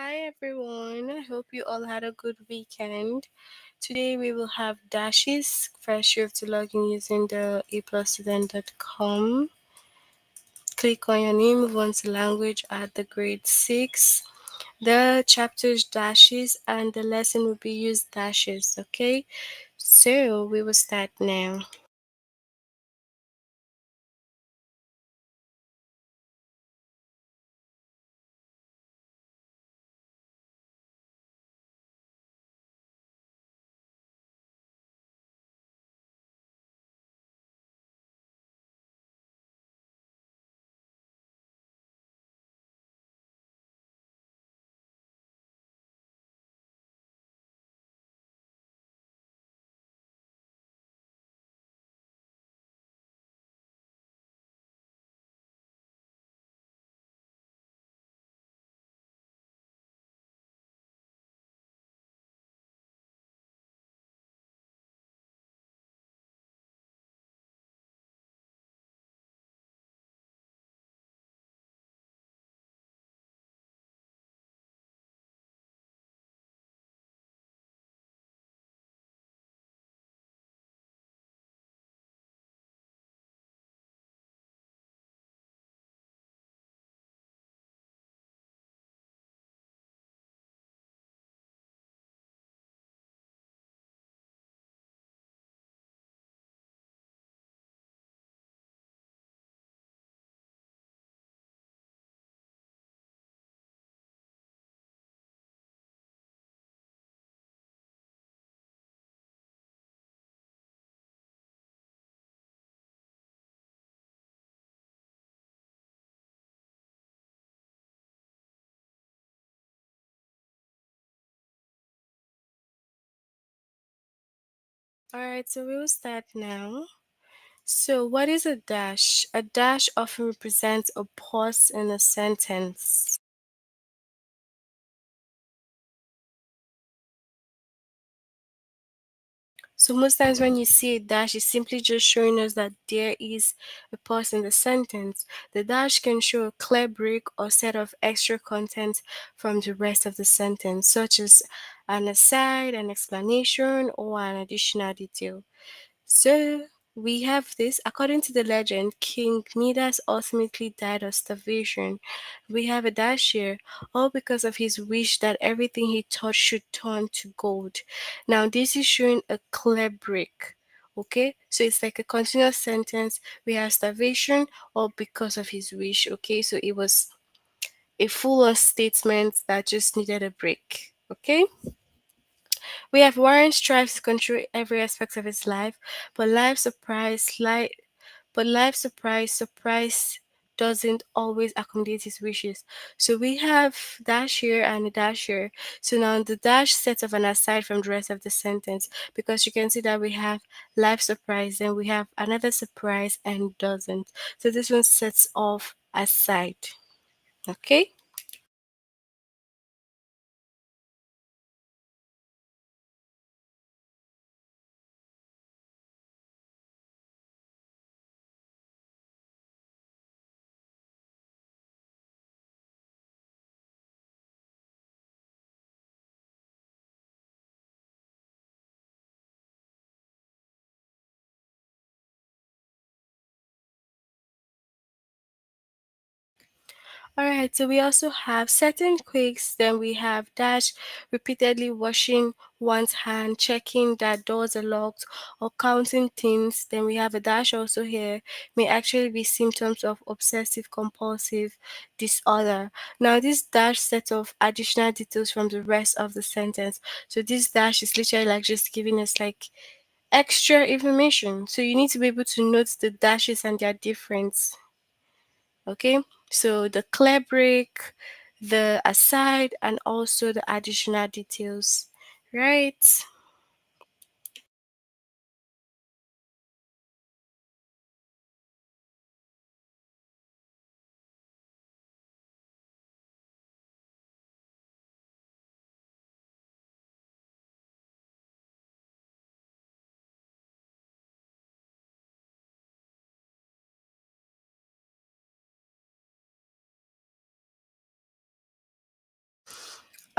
Hi everyone, I hope you all had a good weekend. Today we will have dashes. First, you have to log in using the aplusstudent.com. Click on your name, move on to language at the grade 6. The chapters dashes and the lesson will be used dashes, okay? So we will start now. Alright, so we will start now. So, what is a dash? A dash often represents a pause in a sentence. So most times when you see a dash, it's simply just showing us that there is a pause in the sentence. The dash can show a clear break or set of extra content from the rest of the sentence, such as an aside, an explanation, or an additional detail. So we have this. According to the legend, King Midas ultimately died of starvation. We have a dash here, all because of his wish that everything he touched should turn to gold. Now this is showing a clear break. Okay, so it's like a continuous sentence. We have starvation, all because of his wish. Okay, so it was a full-on statement that just needed a break. Okay. We have Warren strives to control every aspect of his life, but life surprise doesn't always accommodate his wishes. So we have dash here and a dash here. So now the dash sets off an aside from the rest of the sentence because you can see that we have life surprise, then we have another surprise and doesn't. So this one sets off aside. Okay. All right, so we also have certain quakes, then we have dash repeatedly washing one's hand, checking that doors are locked, or counting things. Then we have a dash also here, may actually be symptoms of obsessive compulsive disorder. Now, this dash set of additional details from the rest of the sentence. So, this dash is literally like just giving us like extra information. So, you need to be able to note the dashes and their difference. Okay, so the clear break, the aside, and also the additional details, right?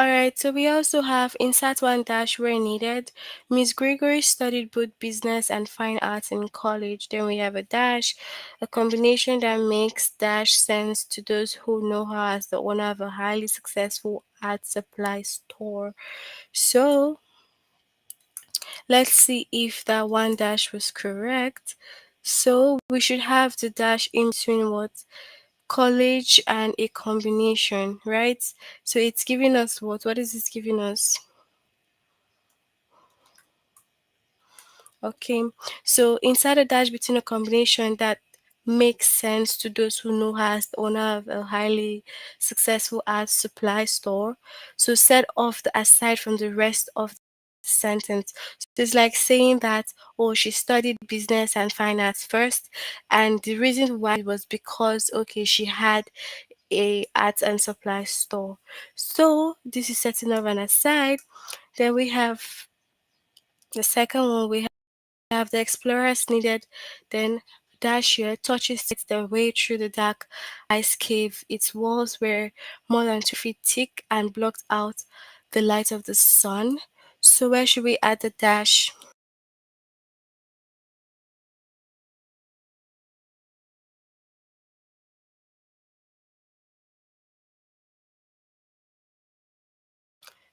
Alright, so we also have insert one dash where needed. Miss Gregory studied both business and fine arts in college. Then we have a dash, a combination that makes dash sense to those who know her as the owner of a highly successful art supply store. So let's see if that one dash was correct. So we should have the dash in between what? College and a combination, right? So it's giving us what? What is this giving us? Okay, so inside a dash between a combination that makes sense to those who know her as the owner of a highly successful art supply store. So set off the aside from the rest of the sentence. So it's like saying that, oh, she studied business and finance first, and the reason why was because, okay, she had a art and supply store. So this is setting off an aside. Then we have the second one. We have the explorers needed, then Dashier touches their way through the dark ice cave. Its walls were more than 2 feet thick and blocked out the light of the sun. So where should we add the dash?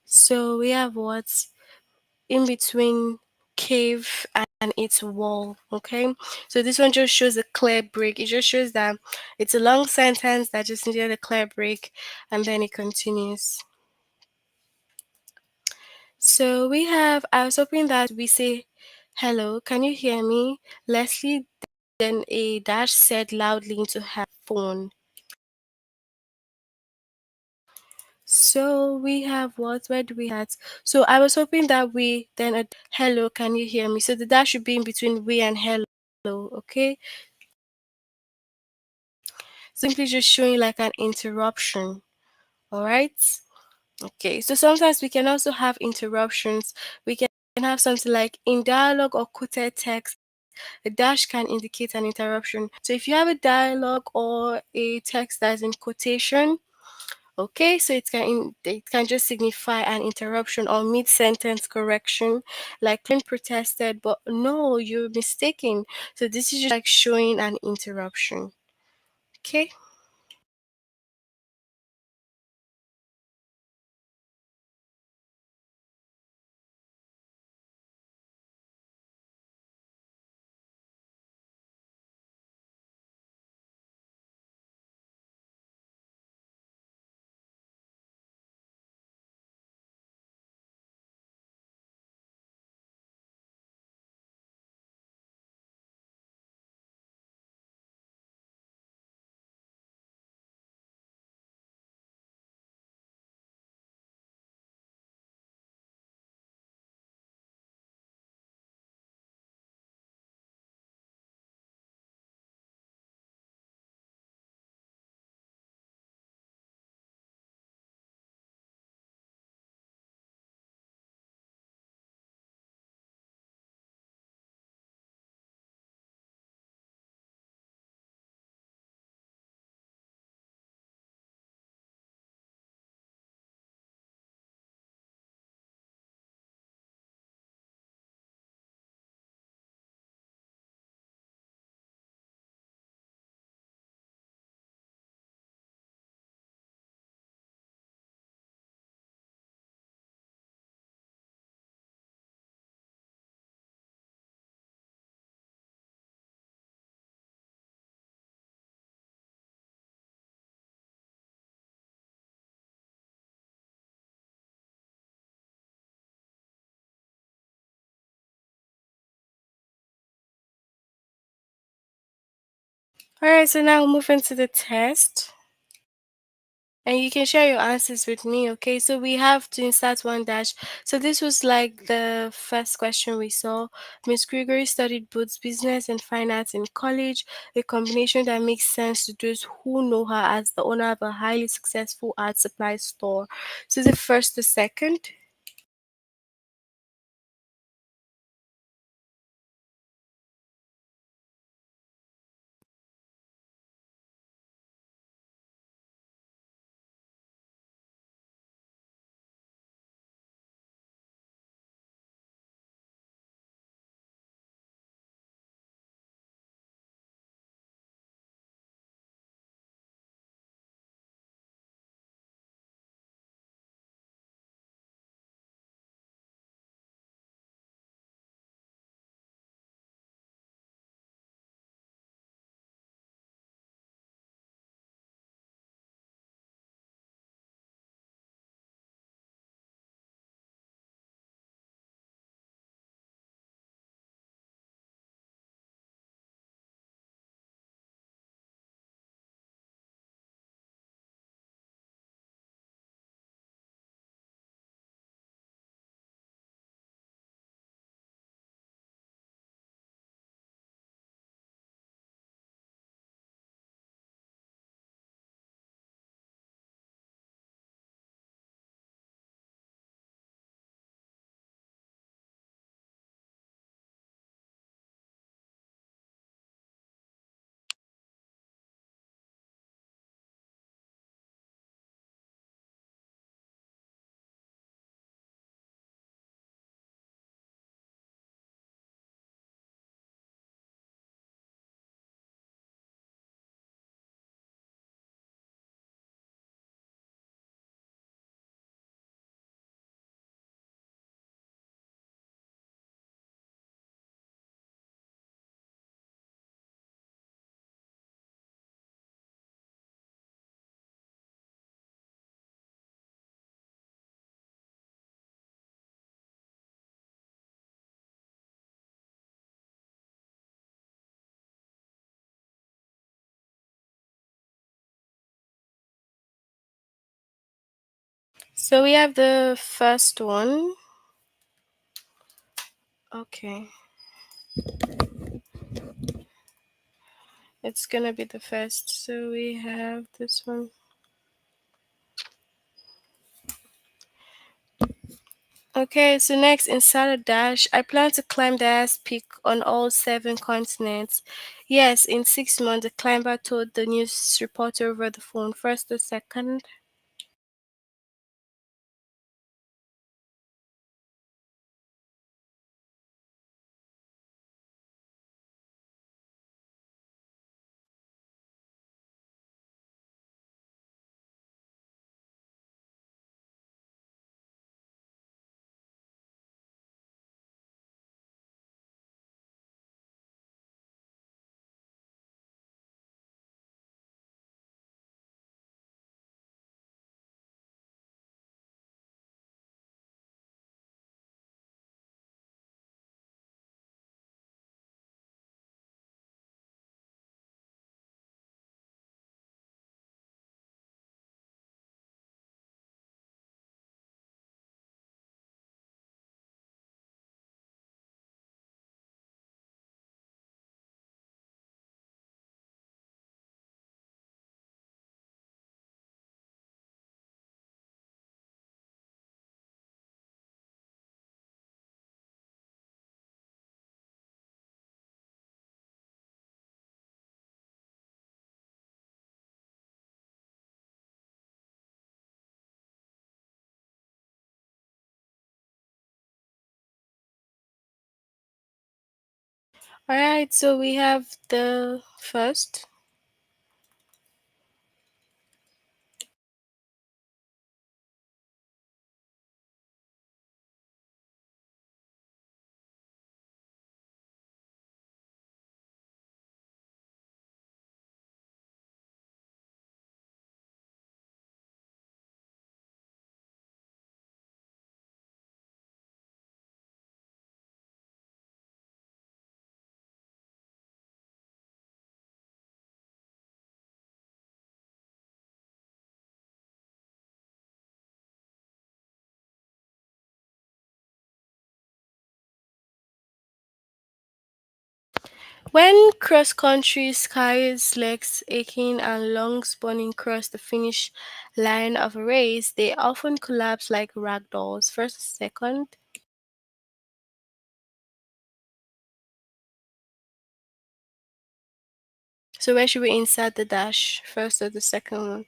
So we have what's in between cave and its wall. Okay, so this one just shows a clear break. It just shows that it's a long sentence that just needed a clear break, and then it continues. So we have, I was hoping that we say, hello, can you hear me? Leslie, then a dash said loudly into her phone. So we have what? Where do we have? So I was hoping that we then a hello, can you hear me? So the dash should be in between we and hello, okay? Simply just showing like an interruption, all right? Okay, so sometimes we can also have interruptions. We can have something like in dialogue or quoted text. A dash can indicate an interruption. So if you have a dialogue or a text that's in quotation, okay, so it can just signify an interruption or mid-sentence correction, like Clint protested, but no, you're mistaken. So this is just like showing an interruption. Okay. All right, so now moving to the test. And you can share your answers with me, okay? So we have to insert one dash. So this was like the first question we saw. Miss Gregory studied both business and finance in college, a combination that makes sense to those who know her as the owner of a highly successful art supply store. So the first to second. So we have the first one. Okay, it's gonna be the first. So we have this one. Okay, so next inside a dash, I plan to climb the highest peak on all seven continents. Yes, in 6 months, the climber told the news reporter over the phone. First or second? Alright, so we have the first. When cross country skiers legs aching and lungs burning cross the finish line of a race, they often collapse like rag dolls. First or second? So where should we insert the dash? First or the second one?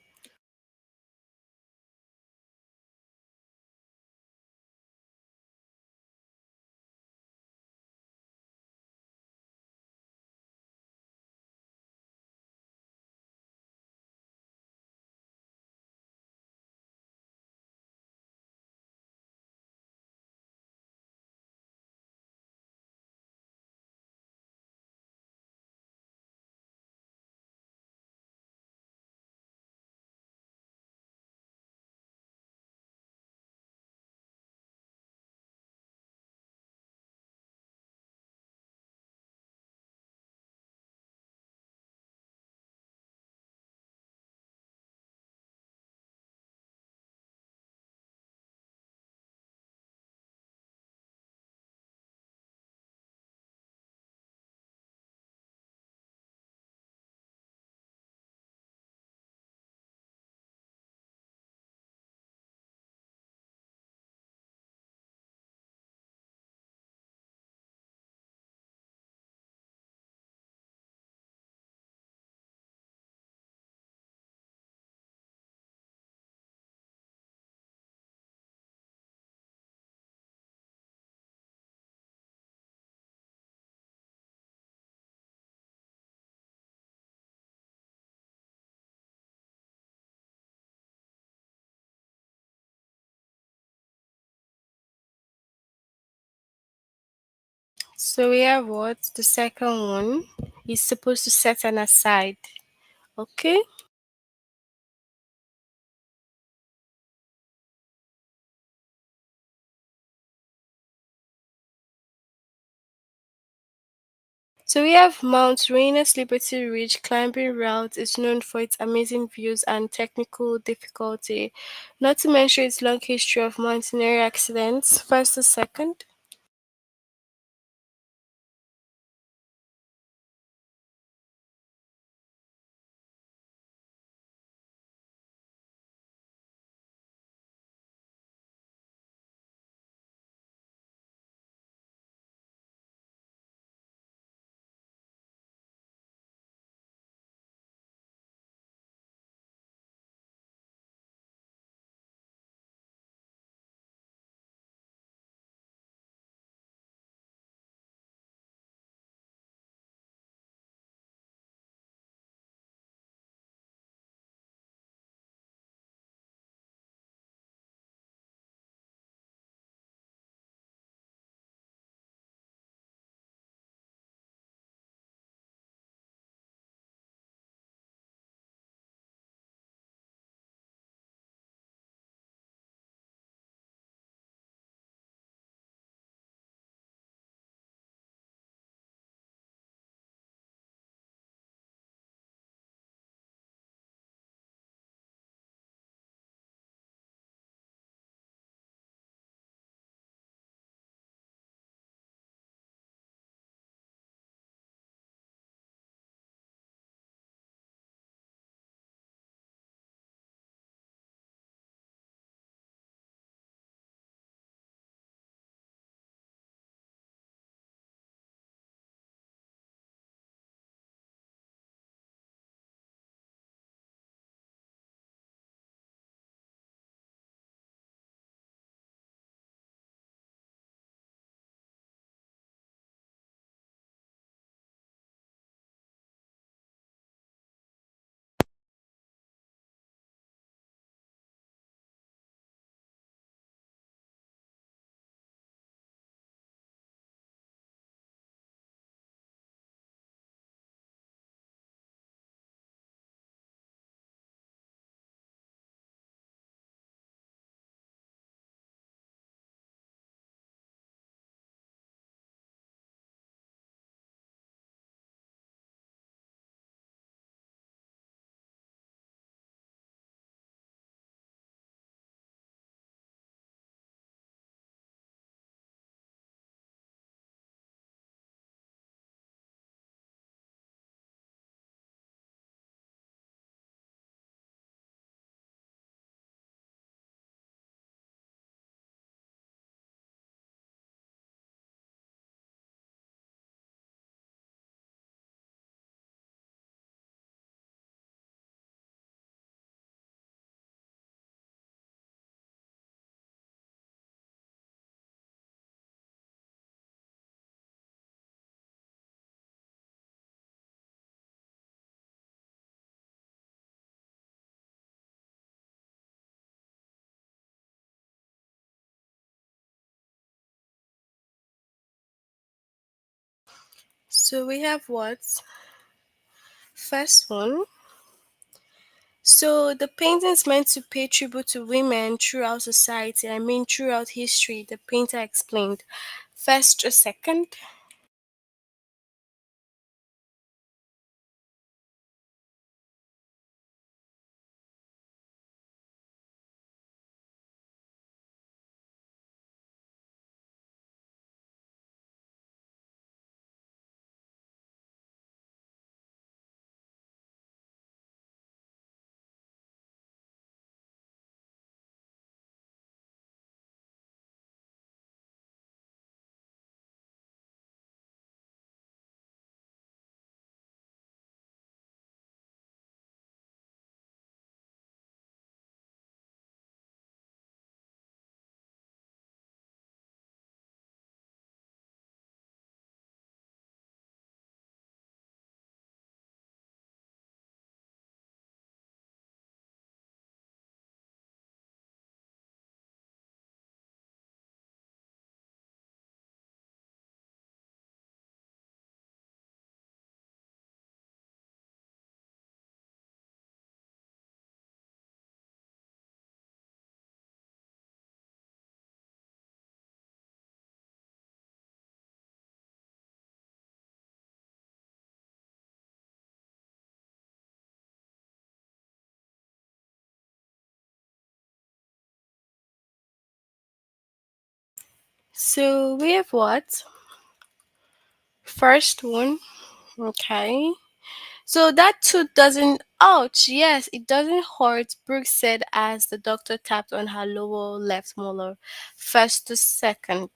So we have what? The second one is supposed to set an aside. Okay? So we have Mount Rainiers Liberty Ridge climbing route is known for its amazing views and technical difficulty, not to mention its long history of mountaineering accidents. First or second? So we have what? First one. So the paintings meant to pay tribute to women throughout society, I mean throughout history, the painter explained. First or second? So we have what? First one. Okay. So that tooth doesn't. Ouch! Yes, it doesn't hurt, Brooks said as the doctor tapped on her lower left molar. First to second.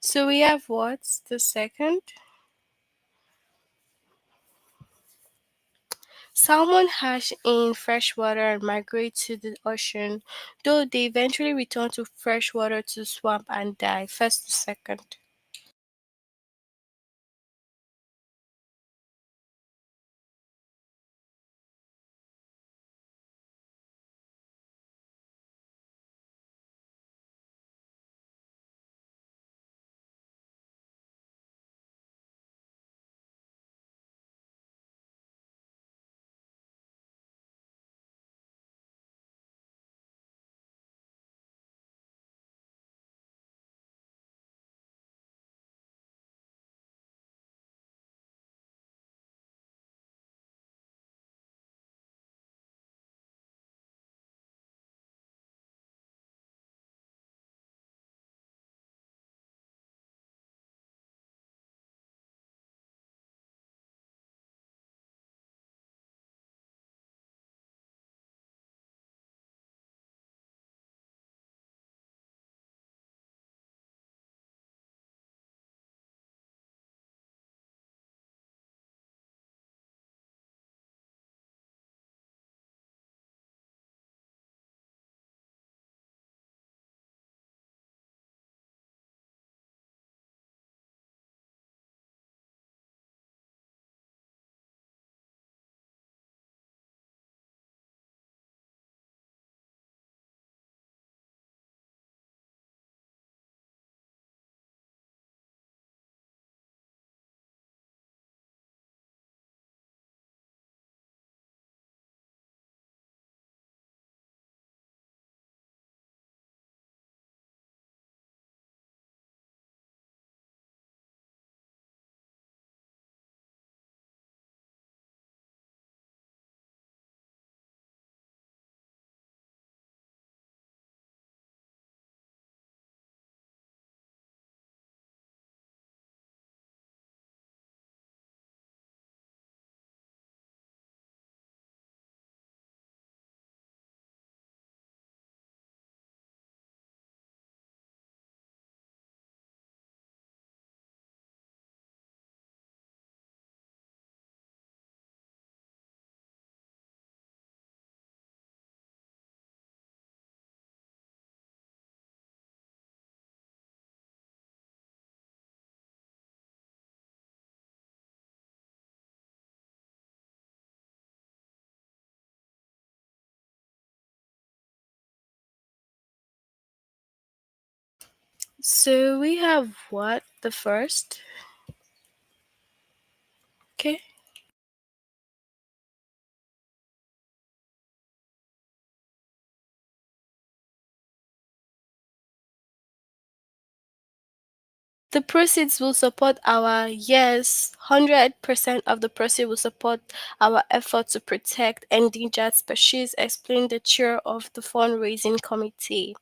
So we have what? The second. Salmon hatch in freshwater and migrate to the ocean, though they eventually return to freshwater to swamp and die. First to second. So we have what? The first. Okay. The proceeds will support our, yes, 100% of the proceeds will support our effort to protect endangered species, explained the chair of the fundraising committee.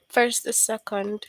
First, a second.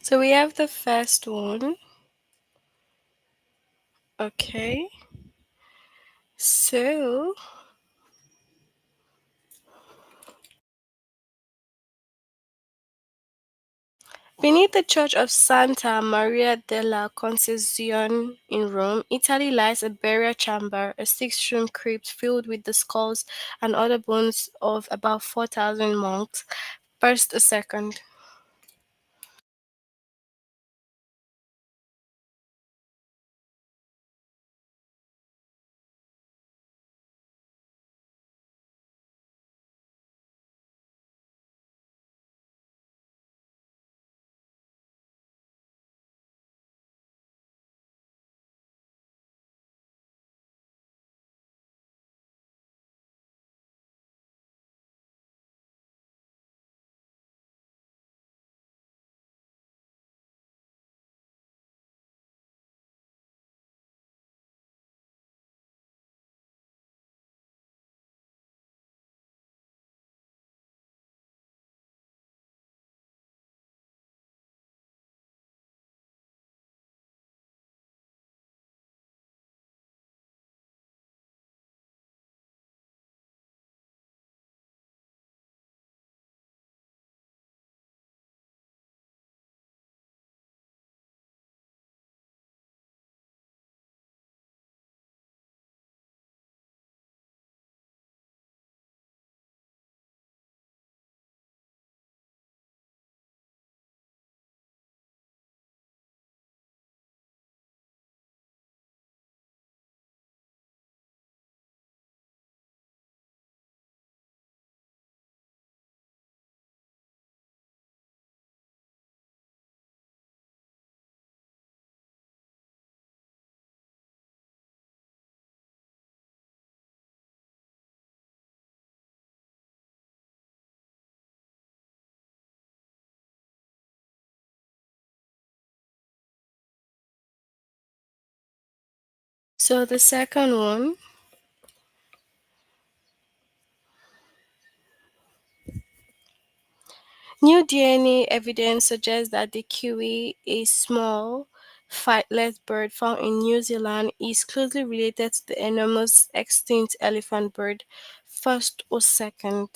So we have the first one. Okay. So beneath the Church of Santa Maria della Concezione in Rome, Italy, lies a burial chamber, a six-room crypt filled with the skulls and other bones of about 4,000 monks. First, a second. So the second one, new DNA evidence suggests that the kiwi, a small, flightless bird found in New Zealand, is closely related to the enormous extinct elephant bird, first or second.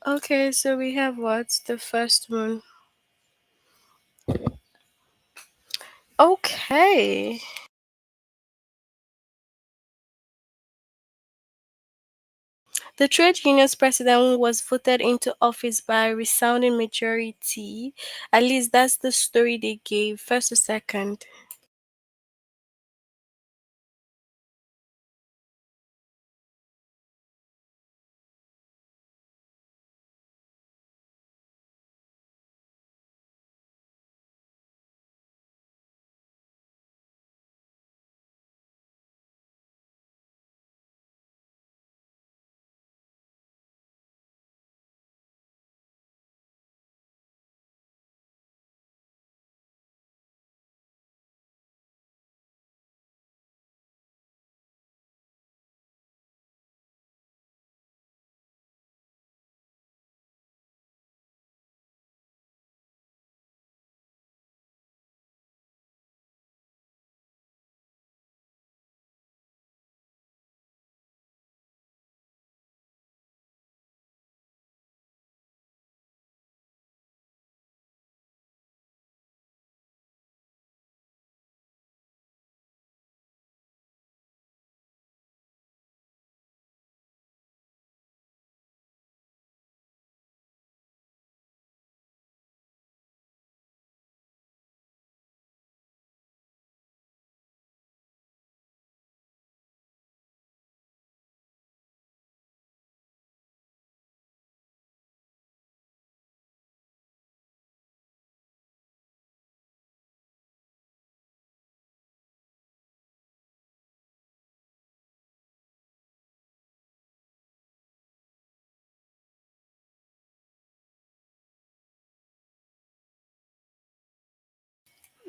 Okay, so we have what? The first one. Okay. The trade union's president was voted into office by a resounding majority. At least that's the story they gave, first or second.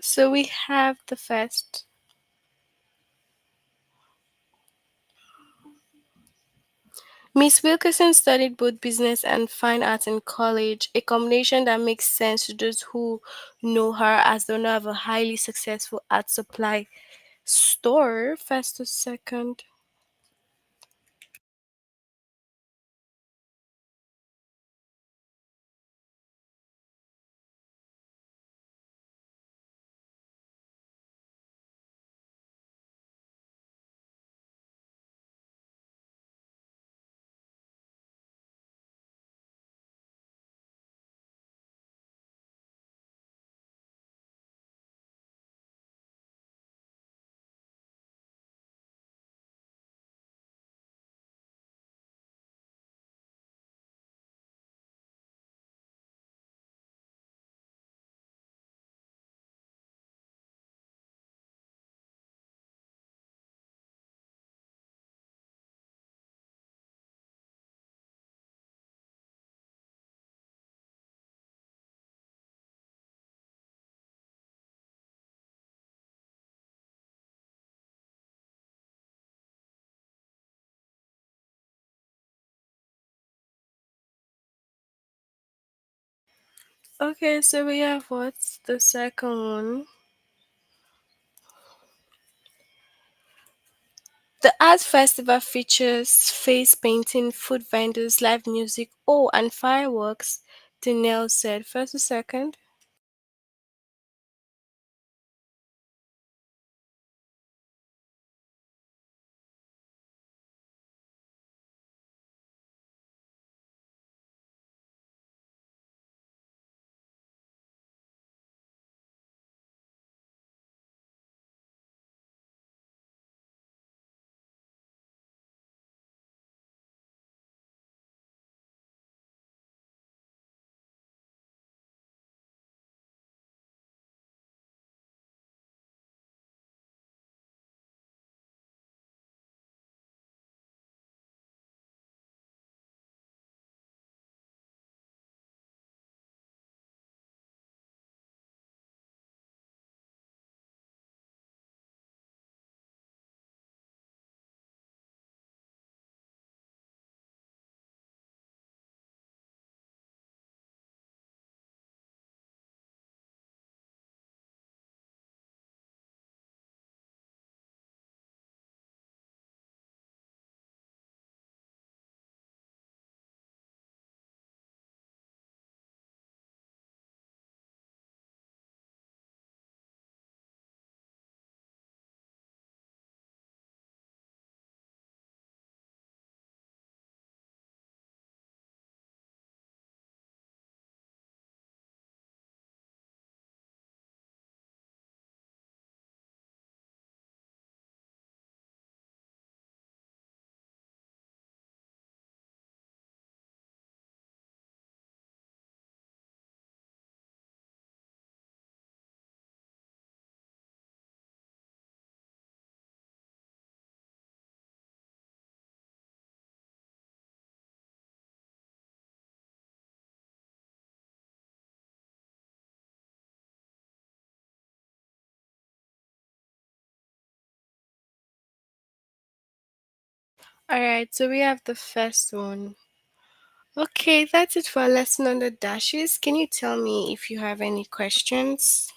So we have the first. Miss Wilkerson studied both business and fine arts in college, a combination that makes sense to those who know her as the owner of a highly successful art supply store, first or second. Okay, so we have what's the second one? The art festival features face painting, food vendors, live music, oh, and fireworks, Danielle said. First or second? Alright, so we have the first one. Okay, that's it for our lesson on the dashes. Can you tell me if you have any questions?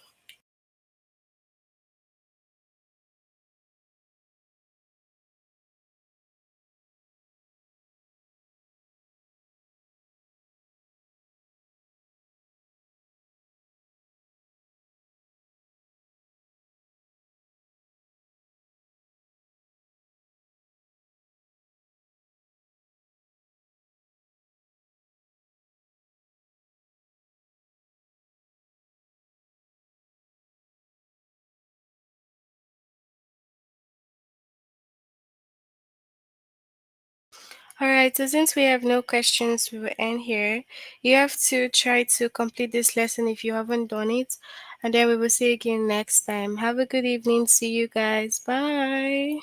Alright, so since we have no questions, we will end here. You have to try to complete this lesson if you haven't done it, and then we will see you again next time. Have a good evening. See you guys. Bye.